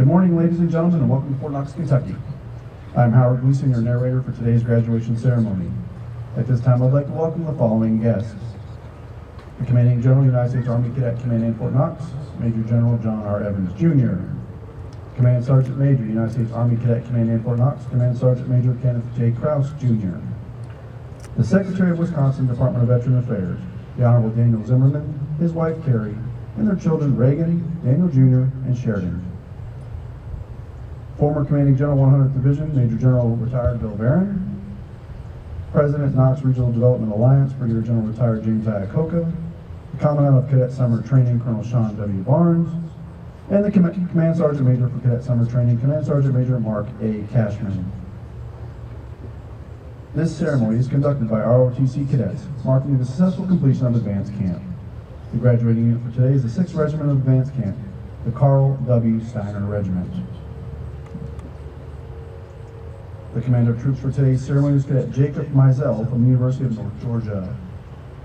Good morning, ladies and gentlemen, and welcome to Fort Knox, Kentucky. I'm Howard Gleason, your narrator for today's graduation ceremony. At this time, I'd like to welcome the following guests. The Commanding General, United States Army Cadet Commandant Fort Knox, Major General John R. Evans, Jr. Command Sergeant Major, United States Army Cadet Commandant Fort Knox, Command Sergeant Major Kenneth J. Krause, Jr. The Secretary of Wisconsin Department of Veteran Affairs, the Honorable Daniel Zimmerman, his wife Carrie, and their children Reagan, Daniel Jr., and Sheridan. Former Commanding General 100th Division, Major General retired Bill Barron. President Knox Regional Development Alliance, Brigadier General retired James Iacocca. The Commandant of Cadet Summer Training, Colonel Sean W. Barnes. And the Command Sergeant Major for Cadet Summer Training, Command Sergeant Major Mark A. Cashman. This ceremony is conducted by ROTC cadets, marking the successful completion of Advanced Camp. The graduating unit for today is the 6th Regiment of Advanced Camp, the Carl W. Steiner Regiment. The commander of troops for today's ceremony is Cadet Jacob Mizell from the University of North Georgia.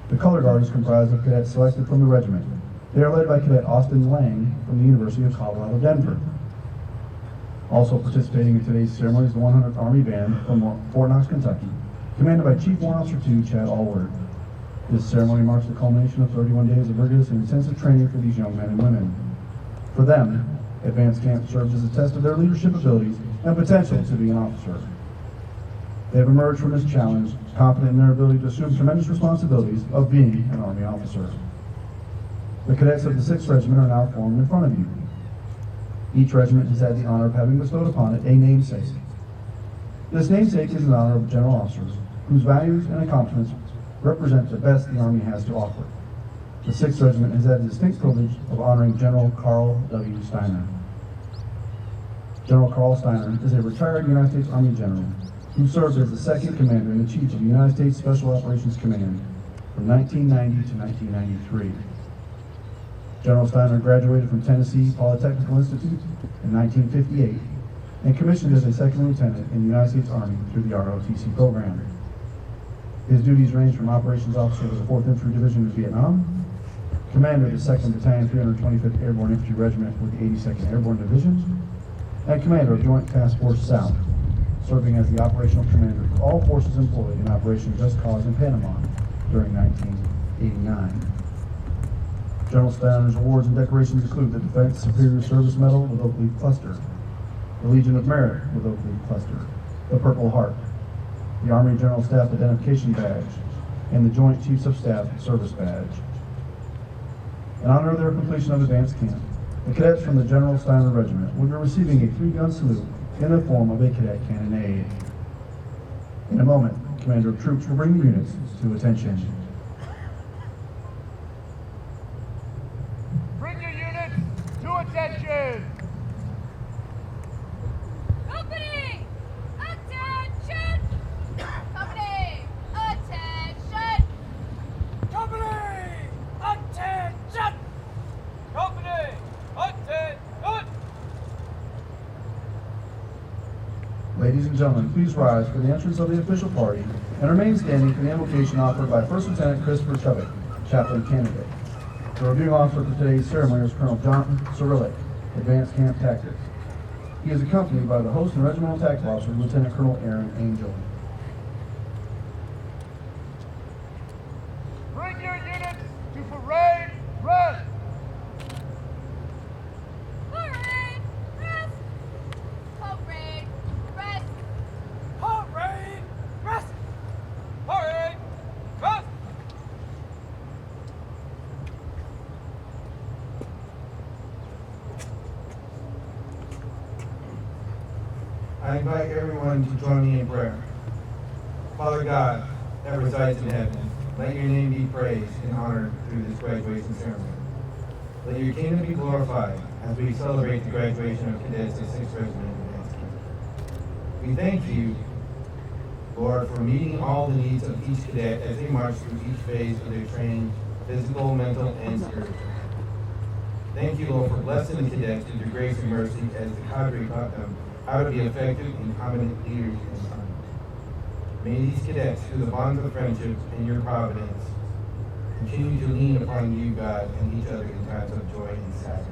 The color guard is comprised of cadets selected from the regiment. They are led by Cadet Austin Lang from the University of Colorado, Denver. Also participating in today's ceremony is the 100th Army Band from Fort Knox, Kentucky, commanded by Chief Warrant Officer II, Chad Allward. This ceremony marks the culmination of 31 days of rigorous and intensive training for these young men and women. For them, Advanced Camp serves as a test of their leadership abilities and potential to be an officer. They have emerged from this challenge confident in their ability to assume tremendous responsibilities of being an Army officer. The cadets of the 6th Regiment are now formed in front of you. Each regiment has had the honor of having bestowed upon it a namesake. This namesake is in honor of general officers whose values and accomplishments represent the best the Army has to offer. The 6th Regiment has had the distinct privilege of honoring General Carl W. Steiner. General Carl Steiner is a retired United States Army general who served as the 2nd Commander-in-Chief of the United States Special Operations Command from 1990 to 1993. General Steiner graduated from Tennessee Polytechnical Institute in 1958 and commissioned as a 2nd lieutenant in the United States Army through the ROTC program. His duties range from Operations Officer of the 4th Infantry Division in Vietnam, Commander of the 2nd Battalion 325th Airborne Infantry Regiment with the 82nd Airborne Division, and Commander of Joint Task Force South, serving as the operational commander for all forces employed in Operation Just Cause in Panama during 1989. General Steiner's awards and decorations include the Defense Superior Service Medal with Oak Leaf Cluster, the Legion of Merit with Oak Leaf Cluster, the Purple Heart, the Army General Staff Identification Badge, and the Joint Chiefs of Staff Service Badge. In honor of their completion of Advanced Camp, the cadets from the General Steiner Regiment will be receiving a 3-gun salute in the form of a cadet cannonade. In a moment, the Commander of Troops will bring the units to attention. Bring your units to attention! Company! Attention! Company! Attention! Company! Attention! Company! Attention! Ladies and gentlemen, please rise for the entrance of the official party and remain standing for the invocation offered by First Lieutenant Christopher Chubbuck, Chaplain Candidate. The reviewing officer for today's ceremony is Colonel John Cyrillic, Advanced Camp Tactics. He is accompanied by the host and regimental tactical officer, Lieutenant Colonel Aaron Angel. Bring your units to parade rest! Parade! Rest! Parade! Rest! Parade rest! Parade rest! I invite everyone to join me in prayer. Father God, that resides in heaven, let your name be praised and honored through this graduation ceremony. Let your kingdom be glorified as we celebrate the graduation of cadets of 6th Regiment Advanced Camp. We thank you, Lord, for meeting all the needs of each cadet as they march through each phase of their training, physical, mental, and spiritual. Thank you, Lord, for blessing the cadets with your grace and mercy as the cadre taught them how to be effective and competent leaders in the Army. May these cadets, through the bonds of friendship and your providence, continue to lean upon you, God, and each other in times of joy and sadness.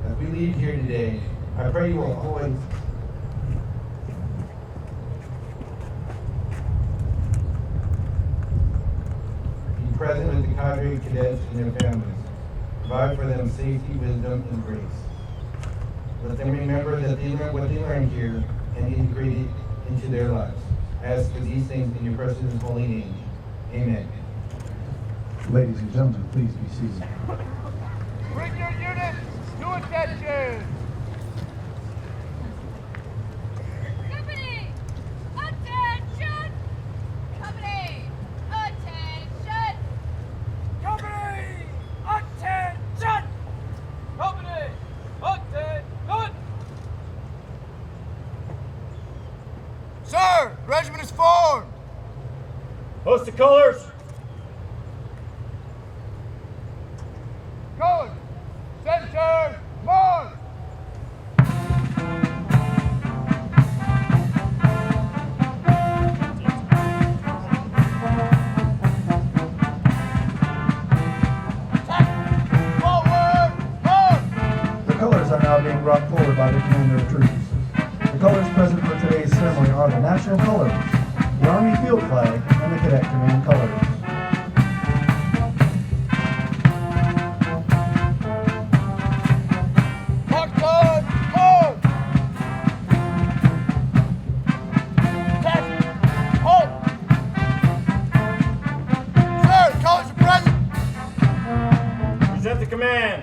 As we leave here today, I pray you will always be present with the cadre cadets and their families. Provide for them safety, wisdom, and grace. Let them remember that they learned what they learned here and integrate it into their lives. I ask for these things in your precious and holy name. Amen. Ladies and gentlemen, please be seated. Bring your units to attention. Company, attention! Company, attention! Company, attention! Company, attention! Sir, regiment is formed. Host the colors. Going. Center, march. Forward, march. The colors are now being brought forward by the commander of troops. The colors present for today's ceremony are the national colors, the Army field flag, and the Cadet Command colors. March on, hold. Test, hold. Sir, colors are present. Present the command.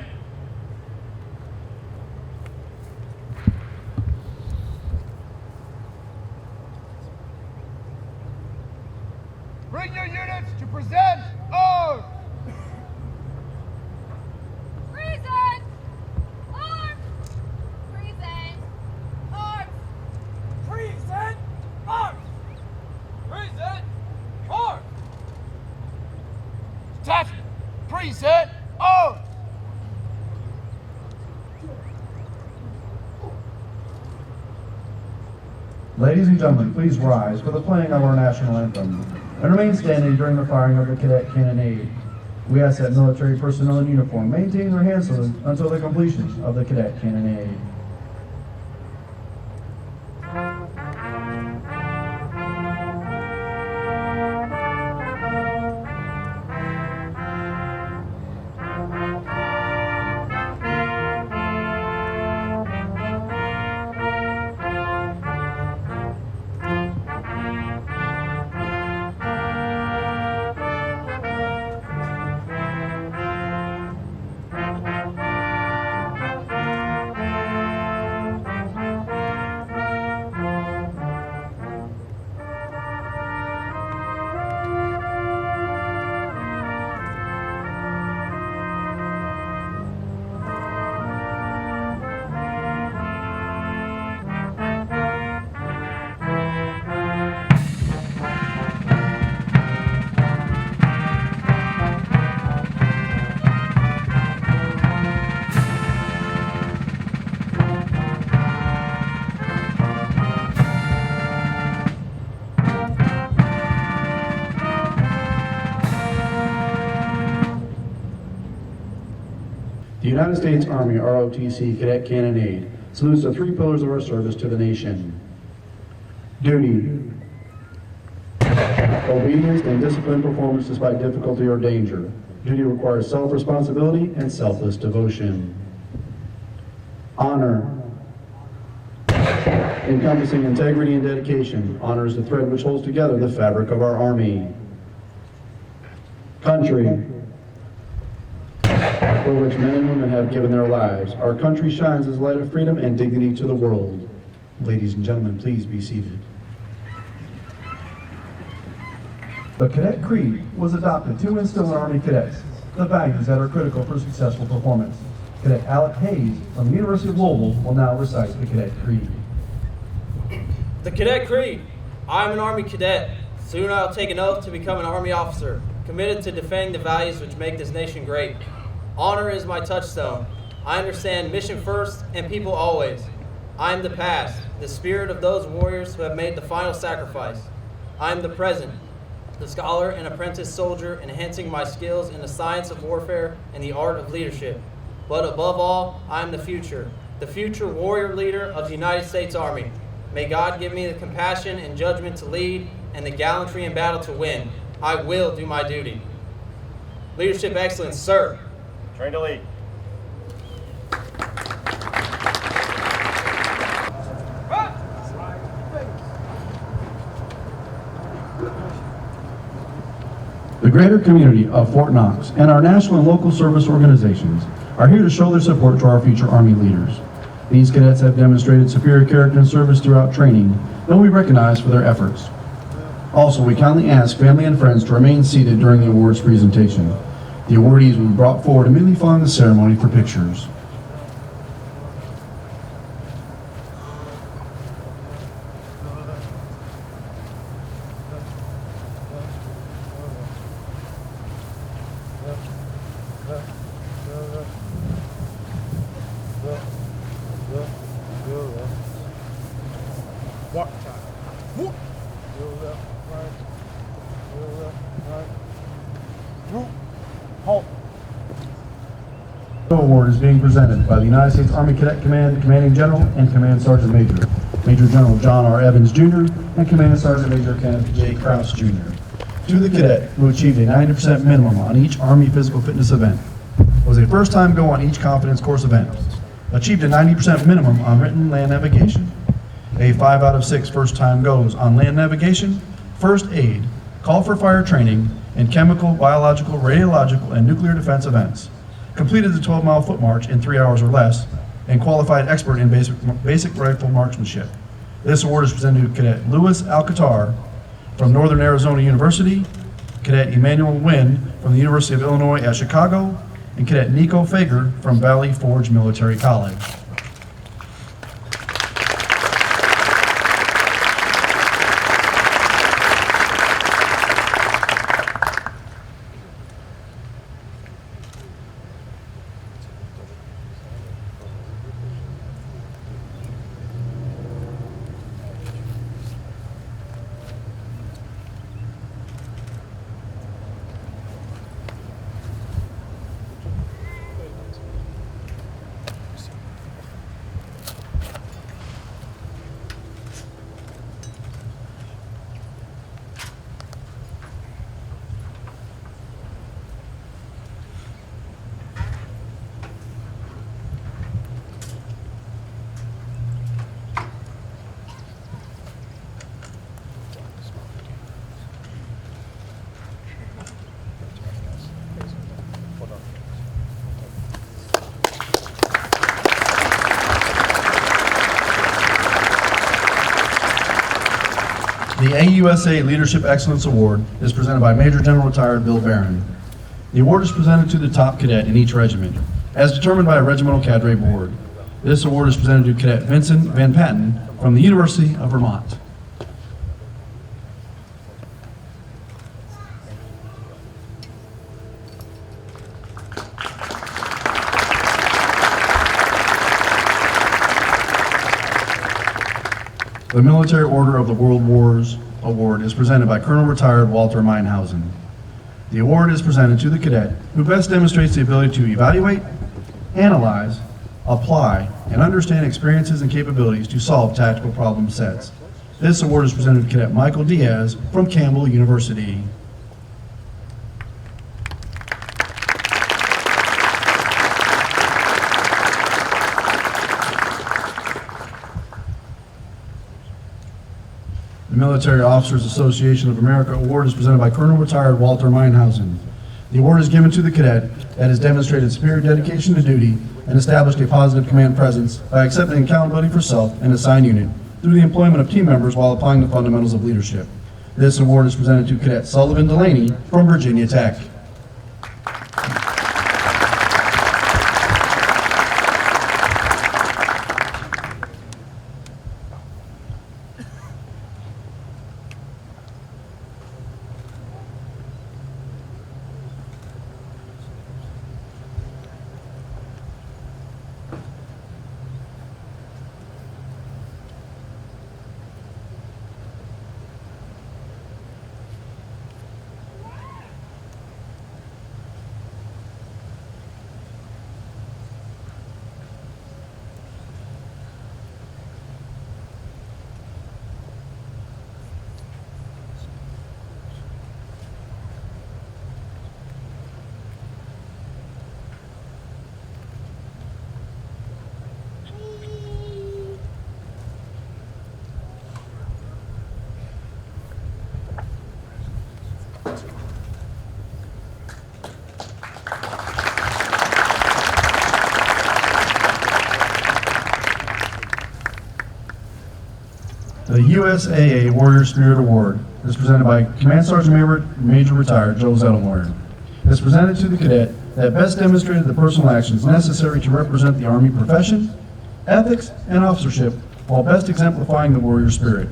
Bring your units to present arms. Present! Arms! Present! Arms! Present arms. Present arms. Detachment, present arms. Ladies and gentlemen, please rise for the playing of our national anthem and remain standing during the firing of the cadet cannonade. We ask that military personnel in uniform maintain their hand salute until the completion of the cadet cannonade. The United States Army ROTC Cadet Cannonade salutes the three pillars of our service to the nation. Duty, obedience, and disciplined performance despite difficulty or danger. Duty requires self-responsibility and selfless devotion. Honor, encompassing integrity and dedication. Honor is the thread which holds together the fabric of our Army. Country, for which men and women have given their lives. Our country shines as a light of freedom and dignity to the world. Ladies and gentlemen, please be seated. The Cadet Creed was adopted to instill in Army cadets the values that are critical for successful performance. Cadet Alec Hayes from the University of Louisville will now recite the Cadet Creed. The Cadet Creed. I am an Army cadet. Soon I will take an oath to become an Army officer, committed to defending the values which make this nation great. Honor is my touchstone. I understand mission first and people always. I am the past, the spirit of those warriors who have made the final sacrifice. I am the present, the scholar and apprentice soldier enhancing my skills in the science of warfare and the art of leadership. but above all, I am the future warrior leader of the United States Army. May God give me the compassion and judgment to lead and the gallantry in battle to win. I will do my duty. Leadership excellence, sir. Train to lead. The greater community of Fort Knox and our national and local service organizations are here to show their support to our future Army leaders. These cadets have demonstrated superior character and service throughout training, and will be recognized for their efforts. Also, we kindly ask family and friends to remain seated during the awards presentation. The awardees will be brought forward immediately following the ceremony for pictures. The award is being presented by the United States Army Cadet Command Commanding General and Command Sergeant Major, Major General John R. Evans Jr. and Command Sergeant Major Kenneth J. Krause Jr. To the cadet who achieved a 90% minimum on each Army physical fitness event, was a first-time go on each confidence course event, achieved a 90% minimum on written land navigation, a 5 out of 6 first-time goes on land navigation, first aid, call for fire training, and chemical, biological, radiological, and nuclear defense events, completed the 12-mile foot march in 3 hours or less, and qualified expert in basic rifle marksmanship. This award is presented to Cadet Louis Alcatar from Northern Arizona University, Cadet Emmanuel Wynn from the University of Illinois at Chicago, and Cadet Nico Fager from Valley Forge Military College. The AUSA Leadership Excellence Award is presented by Major General Retired Bill Barron. The award is presented to the top cadet in each regiment, as determined by a regimental cadre board. This award is presented to Cadet Vincent Van Patten from the University of Vermont. The Military Order of the World Wars Award is presented by Colonel Retired Walter Meinhausen. The award is presented to the cadet who best demonstrates the ability to evaluate, analyze, apply, and understand experiences and capabilities to solve tactical problem sets. This award is presented to Cadet Michael Diaz from Campbell University. The Military Officers Association of America Award is presented by Colonel Retired Walter Meinhausen. The award is given to the cadet that has demonstrated superior dedication to duty and established a positive command presence by accepting accountability for self and assigned unit through the employment of team members while applying the fundamentals of leadership. This award is presented to Cadet Sullivan Delaney from Virginia Tech. The USAA Warrior Spirit Award is presented by Command Sergeant Major Retired Joe Zettelmoyer. It is presented to the cadet that best demonstrated the personal actions necessary to represent the Army profession, ethics, and officership while best exemplifying the warrior spirit.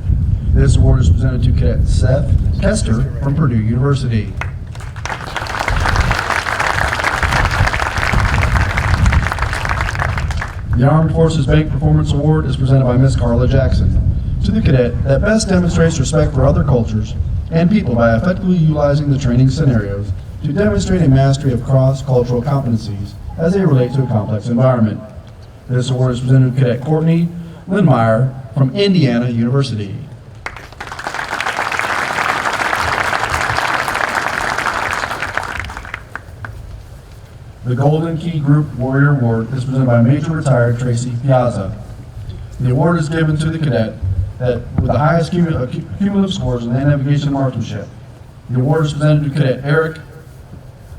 This award is presented to Cadet Seth Kester from Purdue University. The Armed Forces Bank Performance Award is presented by Miss Carla Jackson to the cadet that best demonstrates respect for other cultures and people by effectively utilizing the training scenarios to demonstrate a mastery of cross-cultural competencies as they relate to a complex environment. This award is presented to Cadet Courtney Lindmeyer from Indiana University. The Golden Key Group Warrior Award is presented by Major Retired Tracy Piazza. The award is given to the cadet that with the highest cumulative scores in land navigation and marksmanship. The award is presented to Cadet Eric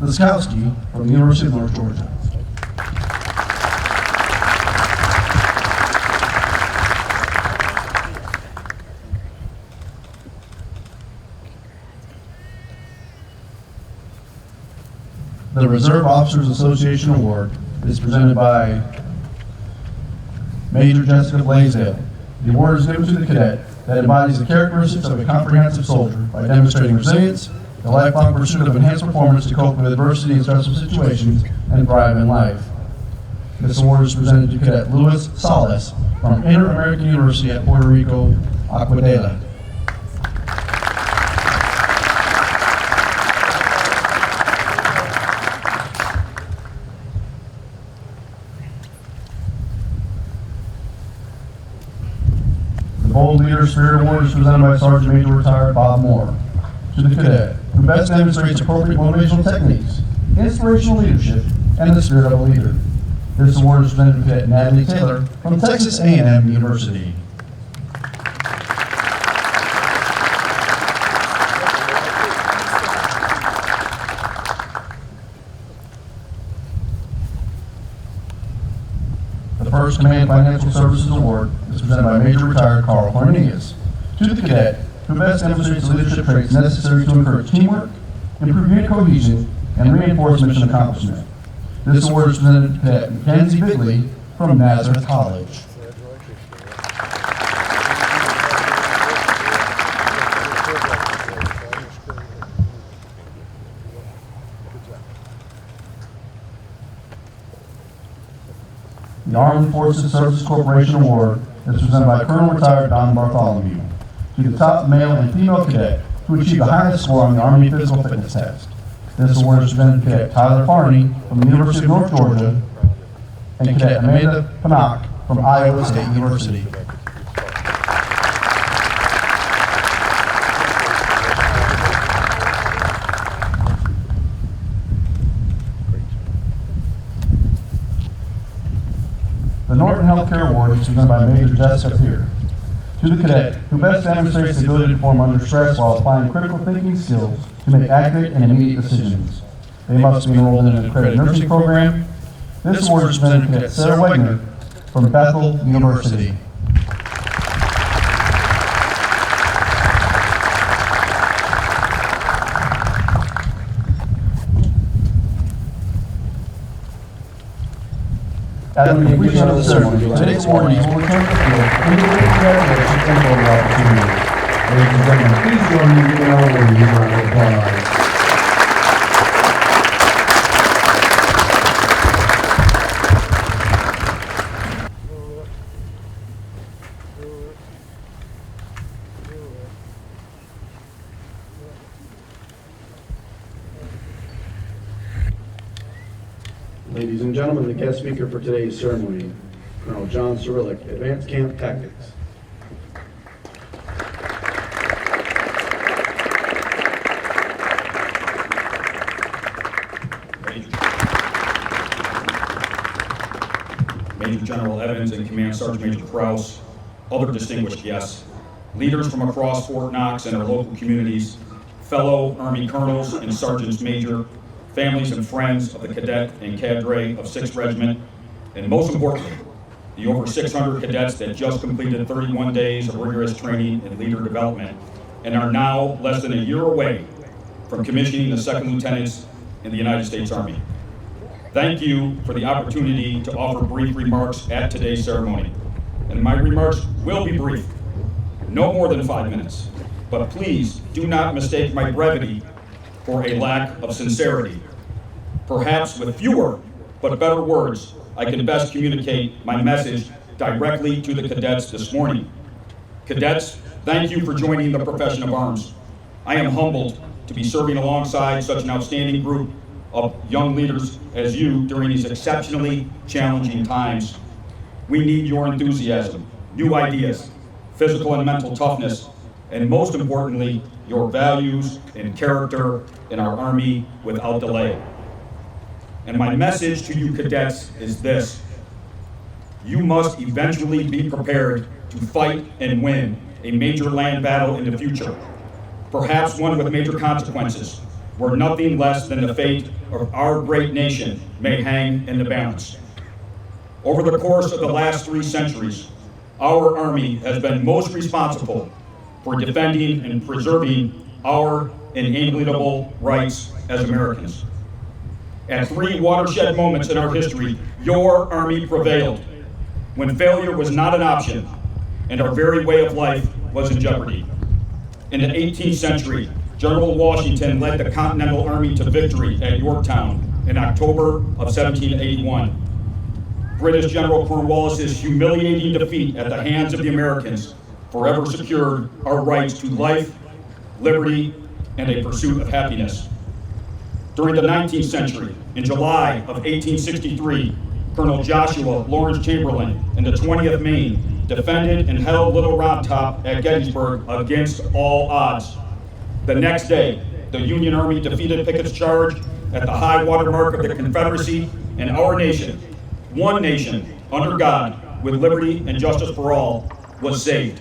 Liskowski from the University of North Georgia. The Reserve Officers Association Award is presented by Major Jessica Blaisdell. The award is given to the cadet that embodies the characteristics of a comprehensive soldier by demonstrating resilience, the lifelong pursuit of enhanced performance to cope with adversity and stressful situations, and thrive in life. This award is presented to Cadet Luis Salas from Inter-American University at Puerto Rico, Aguadilla. The Bold Leader Spirit Award is presented by Sergeant Major Retired Bob Moore to the cadet who best demonstrates appropriate motivational techniques, inspirational leadership, and the spirit of a leader. This award is presented to Cadet Natalie Taylor from Texas A&M University. The First Command Financial Services Award is presented by Major Retired Carl Cornelius to the cadet who best demonstrates the leadership traits necessary to encourage teamwork, improve unit cohesion, and reinforce mission accomplishment. This award is presented to Cadet Mackenzie Bigley from Nazareth College. The Armed Forces Service Corporation Award is presented by Colonel Retired Don Bartholomew to the top male and female cadet who achieved the highest score on the Army Physical Fitness Test. This award is presented to Cadet Tyler Farney from the University of North Georgia and Cadet Amanda Panak from Iowa State University. The Norton Healthcare Award is presented by Major Jessica Peer to the cadet who best demonstrates the ability to perform under stress while applying critical thinking skills to make accurate and immediate decisions. They must be enrolled in an accredited nursing program. This award is presented to Cadet Sarah Wegner from Bethel University. At the completion of the ceremony, today's awardees will return to the field with individual congratulations and photo opportunities. Ladies and gentlemen, please join me in giving our awardees a round of applause. Ladies and gentlemen, the guest speaker for today's ceremony, Colonel John Cyrillic, Advanced Camp Tactics. Major General Evans and Command Sergeant Major Krause, other distinguished guests, leaders from across Fort Knox and our local communities, fellow Army colonels and sergeants major, families and friends of the cadet and cadre of 6th Regiment, and most importantly, the over 600 cadets that just completed 31 days of rigorous training and leader development and are now less than a year away from commissioning the second lieutenants in the United States Army. Thank you for the opportunity to offer brief remarks at today's ceremony. And my remarks will be brief, no more than 5 minutes. But please do not mistake my brevity for a lack of sincerity. Perhaps with fewer but better words, I can best communicate my message directly to the cadets this morning. Cadets, thank you for joining the profession of arms. I am humbled to be serving alongside such an outstanding group of young leaders as you during these exceptionally challenging times. We need your enthusiasm, new ideas, physical and mental toughness, and most importantly, your values and character in our Army without delay. And my message to you cadets is this: you must eventually be prepared to fight and win a major land battle in the future, perhaps one with major consequences, where nothing less than the fate of our great nation may hang in the balance. Over the course of the last 3 centuries, our Army has been most responsible for defending and preserving our inalienable rights as Americans. At 3 watershed moments in our history, your Army prevailed when failure was not an option and our very way of life was in jeopardy. In the 18th century, General Washington led the Continental Army to victory at Yorktown in October of 1781. British General Cornwallis's humiliating defeat at the hands of the Americans forever secured our rights to life, liberty, and a pursuit of happiness. During the 19th century, in July of 1863, Colonel Joshua Lawrence Chamberlain and the 20th Maine defended and held Little Round Top at Gettysburg against all odds. The next day, the Union Army defeated Pickett's charge at the high water mark of the Confederacy, and our nation, one nation, under God, with liberty and justice for all, was saved.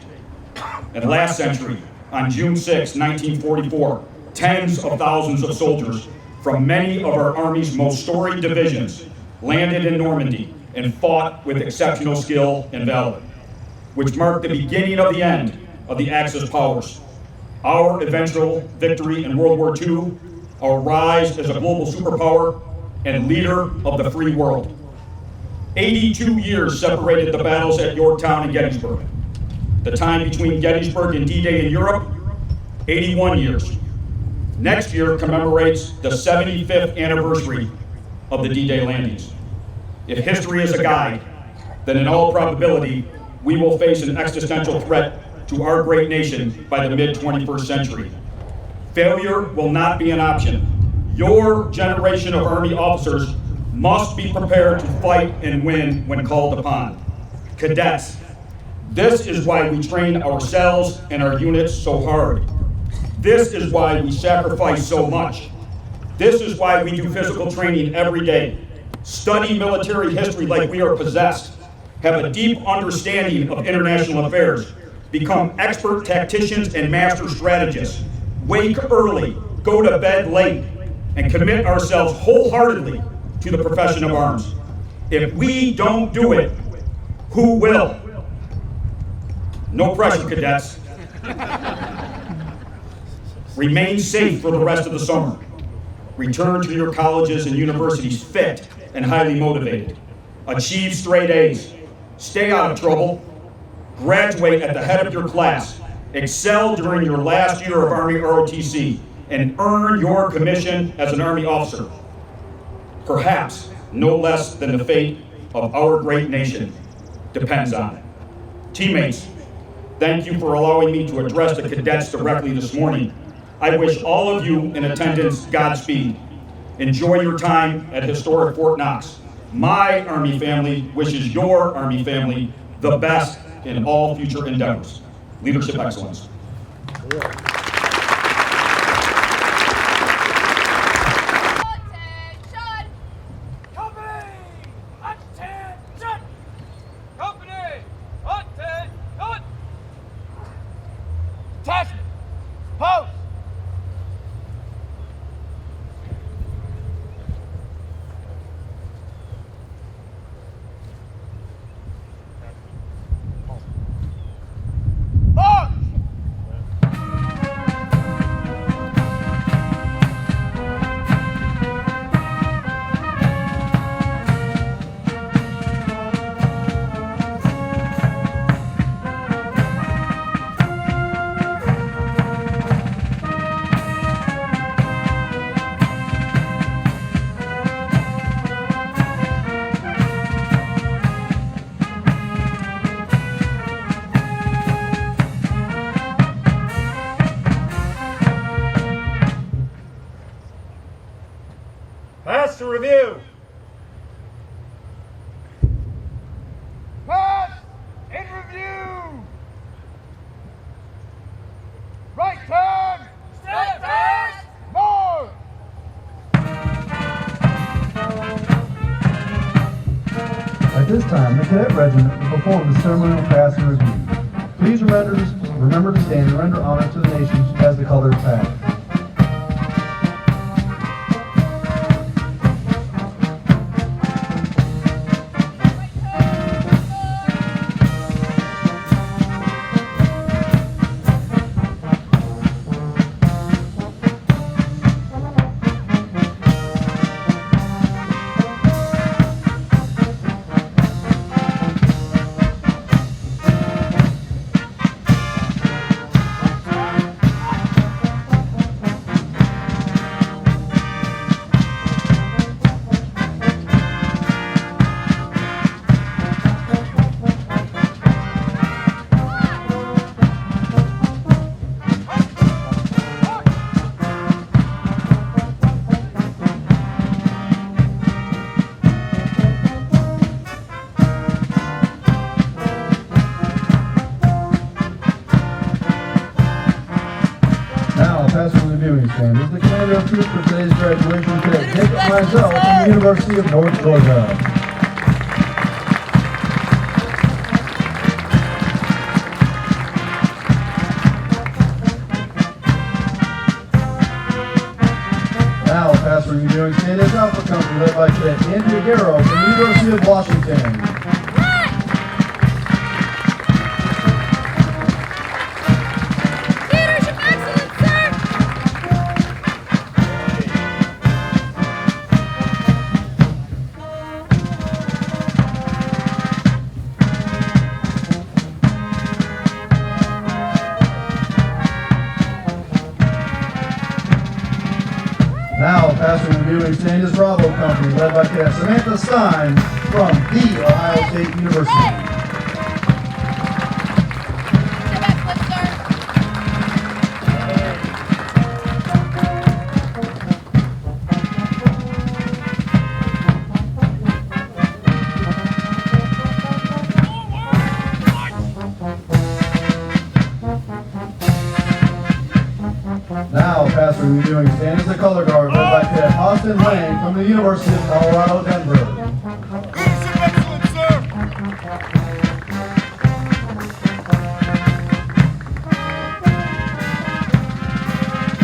And last century, on June 6, 1944, tens of thousands of soldiers from many of our Army's most storied divisions landed in Normandy and fought with exceptional skill and valor, which marked the beginning of the end of the Axis powers. Our eventual victory in World War II, our rise as a global superpower and leader of the free world. 82 years separated the battles at Yorktown and Gettysburg. The time between Gettysburg and D-Day in Europe, 81 years. Next year commemorates the 75th anniversary of the D-Day landings. If history is a guide, then in all probability, we will face an existential threat to our great nation by the mid-21st century. Failure will not be an option. Your generation of Army officers must be prepared to fight and win when called upon. Cadets, this is why we train ourselves and our units so hard. This is why we sacrifice so much. This is why we do physical training every day, study military history like we are possessed, have a deep understanding of international affairs, become expert tacticians and master strategists, wake early, go to bed late, and commit ourselves wholeheartedly to the profession of arms. If we don't do it, who will? No pressure, cadets. Remain safe for the rest of the summer. Return to your colleges and universities fit and highly motivated. Achieve straight A's. Stay out of trouble. Graduate at the head of your class. Excel during your last year of Army ROTC and earn your commission as an Army officer. Perhaps no less than the fate of our great nation depends on it. Teammates, thank you for allowing me to address the cadets directly this morning. I wish all of you in attendance Godspeed. Enjoy your time at historic Fort Knox. My Army family wishes your Army family the best in all future endeavors. Leadership excellence. Pass to review. Pass in review. Right turn. Steadfast. March. At this time, the Cadet Regiment will perform the ceremonial pass and review. Please remember to stand and render honor to the nation as the colors pass. Pass from the viewing stand is the commander of troops for today's graduation cadet, Jacob Mizell from the University of North Georgia. Now, pass from the viewing stand is Alpha Company led by Cadet Andrea Garrow from the University of Washington. Now, passing the viewing stand is Bravo Company, led by Cadet Samantha Stein from The Ohio State University. Now, passing the viewing stand is the color guard, led by Cadet Austin Lane from the University of Colorado, Denver. Leadership excellence, sir.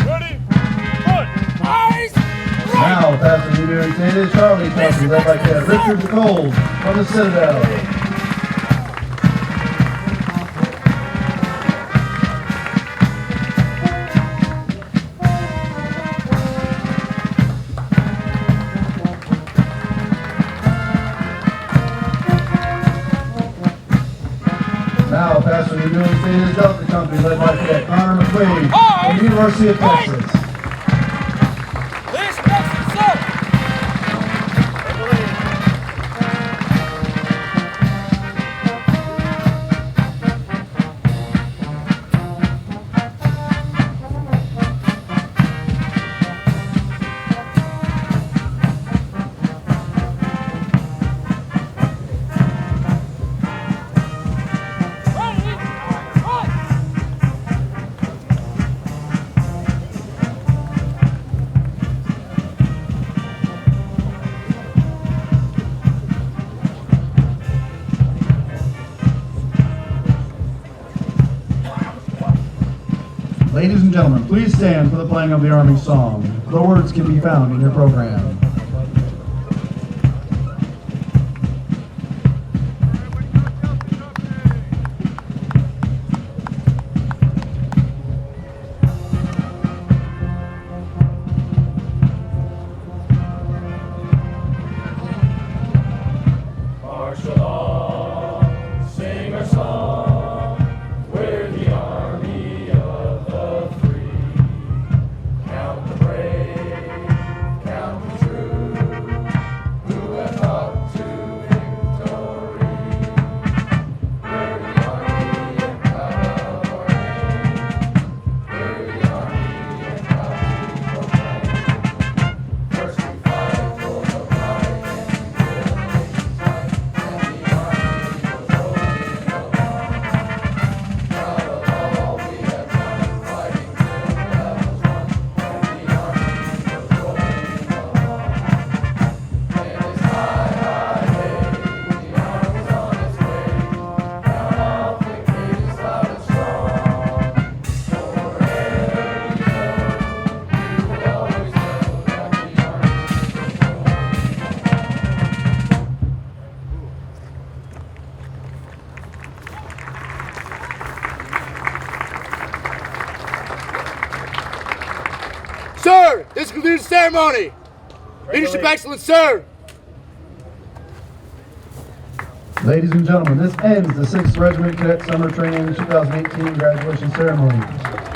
Ready? One. Eyes. Now, passing the viewing stand is Charlie Company, led by Cadet Richard Nichols from the Citadel. Now, passing the viewing stand is Delta Company, led by Cadet Connor McQuaid from the University of Texas. Leadership excellence, sir. Ladies and gentlemen, please stand for the playing of the Army song. The words can be found in your program. March along, sing our song. We're the army of the free. Count the brave, count the true. This concludes the ceremony. Leadership excellence, sir. Ladies and gentlemen, this ends the 6th Regiment Cadet Summer Training 2018 graduation ceremony.